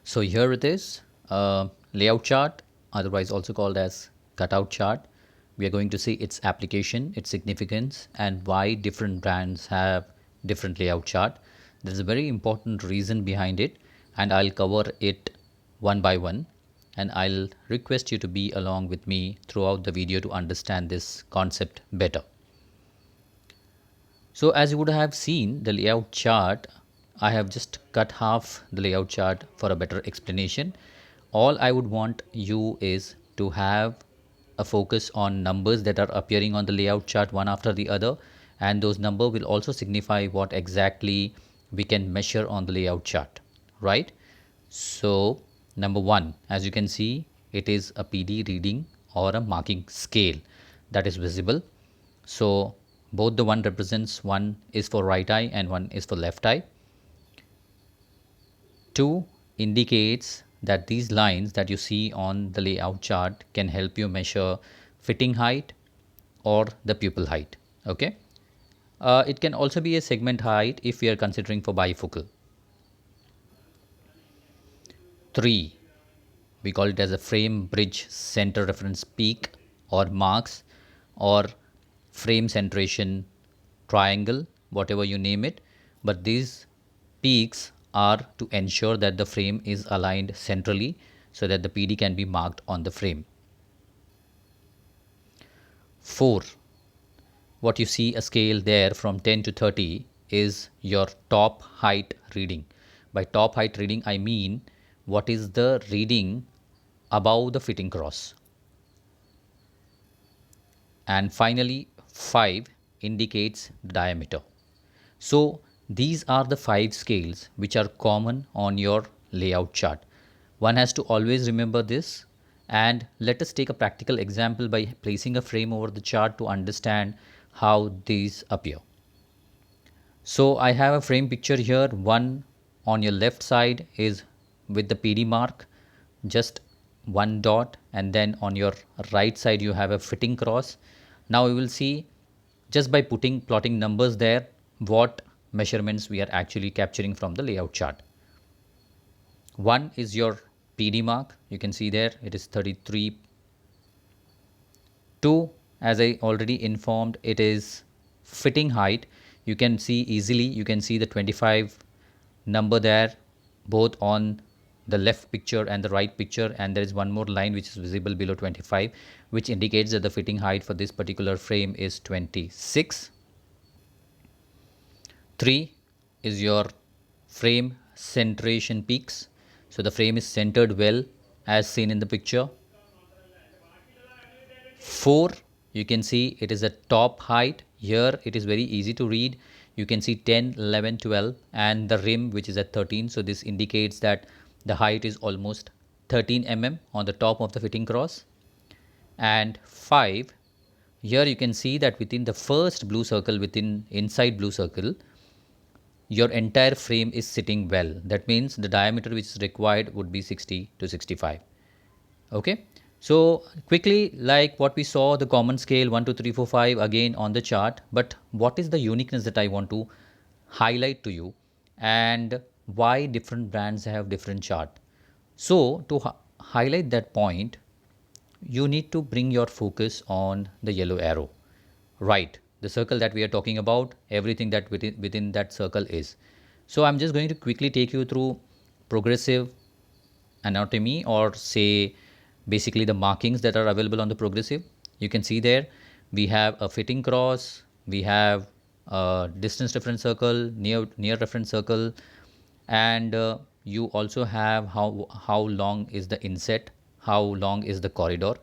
So here it is, layout chart, otherwise also called as cutout chart. We are going to see its application, its significance, and why different brands have different layout chart. There's a very important reason behind it, and I'll cover it one by one. And I'll request you to be along with me throughout the video to understand this concept better. So as you would have seen the layout chart, I have just cut half the layout chart for a better explanation. All I would want you is to have a focus on numbers that are appearing on the layout chart one after the other, and those numbers will also signify what exactly we can measure on the layout chart, right? So number one, as you can see, it is a PD reading or a marking scale that is visible. So both the one represents, one is for right eye and one is for left eye. 2 indicates that these lines that you see on the layout chart can help you measure fitting height or the pupil height. Okay. It can also be a segment height if we are considering for bifocal. 3, we call it as a frame bridge center reference peak or marks or frame centration triangle, whatever you name it. But these peaks are to ensure that the frame is aligned centrally so that the PD can be marked on the frame. 4, what you see a scale there from 10 to 30 is your top height reading. By top height reading, I mean what is the reading above the fitting cross. And finally, 5 indicates the diameter. So these are the 5 scales which are common on your layout chart. One has to always remember this, and let us take a practical example by placing a frame over the chart to understand how these appear. So I have a frame picture here. One on your left side is with the PD mark, just one dot, and then on your right side you have a fitting cross. Now we will see, just by plotting numbers there, what measurements we are actually capturing from the layout chart. One is your PD mark, you can see there it is 33. 2, as I already informed, it is fitting height. You can see easily, you can see the 25 number there, both on the left picture and the right picture, and there is one more line which is visible below 25, which indicates that the fitting height for this particular frame is 26. 3 is your frame centration peaks. So the frame is centered well as seen in the picture. 4, you can see it is a top height. Here it is very easy to read. You can see 10, 11, 12 and the rim which is at 13. So this indicates that the height is almost 13 mm on the top of the fitting cross. And 5, here you can see that within the first blue circle, within inside blue circle, your entire frame is sitting well. That means the diameter which is required would be 60 to 65. Okay. So quickly, like what we saw, the common scale 1, 2, 3, 4, 5 again on the chart. But what is the uniqueness that I want to highlight to you, and why different brands have different chart? So to highlight that point, you need to bring your focus on the yellow arrow, right? The circle that we are talking about, everything that within that circle is. So I'm just going to quickly take you through progressive anatomy, or say basically the markings that are available on the progressive. You can see there we have a fitting cross, we have a distance reference circle, near reference circle, and you also have how long is the inset, how long is the corridor.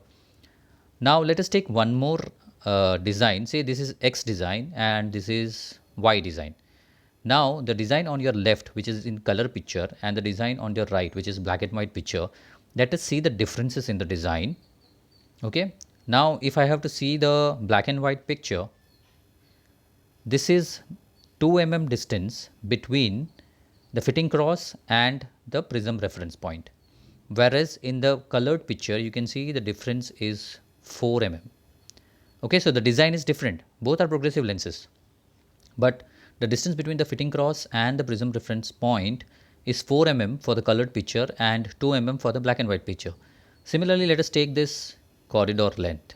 Now let us take one more design. Say this is X design and this is Y design. Now the design on your left, which is in color picture, and the design on your right, which is black and white picture, let us see the differences in the design. Okay. Now if I have to see the black and white picture, this is 2 mm distance between the fitting cross and the prism reference point. Whereas in the colored picture, you can see the difference is 4 mm. Okay, so the design is different. Both are progressive lenses. But the distance between the fitting cross and the prism reference point is 4 mm for the colored picture and 2 mm for the black and white picture. Similarly, let us take this corridor length.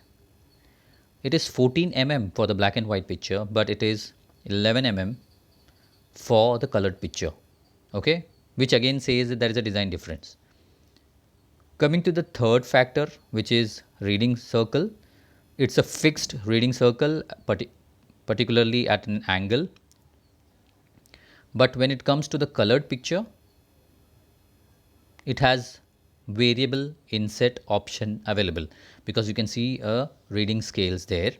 It is 14 mm for the black and white picture, but it is 11 mm for the colored picture. Okay, which again says that there is a design difference. Coming to the third factor, which is reading circle. It's a fixed reading circle, particularly at an angle. But when it comes to the colored picture, it has variable inset option available, because you can see a reading scales there.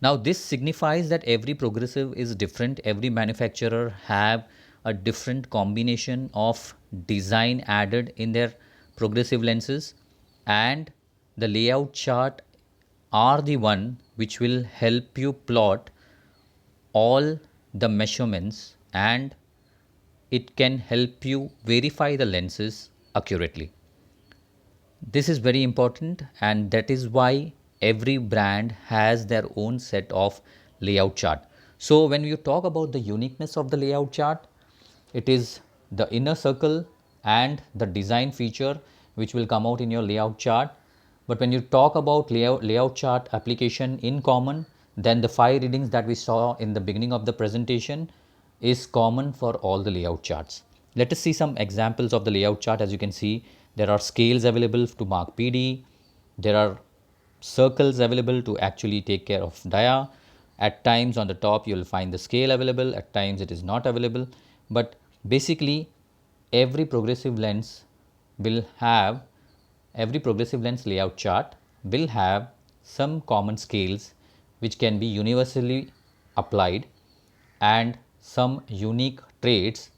Now this signifies that every progressive is different. Every manufacturer have a different combination of design added in their progressive lenses, and the layout chart are the one which will help you plot all the measurements, and it can help you verify the lenses accurately. This is very important, and that is why every brand has their own set of layout chart. So when you talk about the uniqueness of the layout chart, it is the inner circle and the design feature which will come out in your layout chart. But when you talk about layout chart application in common, then the 5 readings that we saw in the beginning of the presentation is common for all the layout charts. Let us see some examples of the layout chart. As you can see, there are scales available to mark PD. There are circles available to actually take care of dia. At times on the top you will find the scale available, at times it is not available. But basically every progressive lens will have, every progressive lens layout chart will have some common scales which can be universally applied, and some unique traits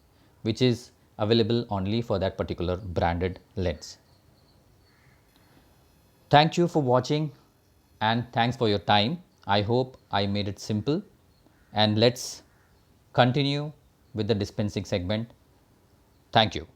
which is available only for that particular branded lens. Thank you for watching, and thanks for your time. I hope I made it simple, and let's continue with the dispensing segment. Thank you.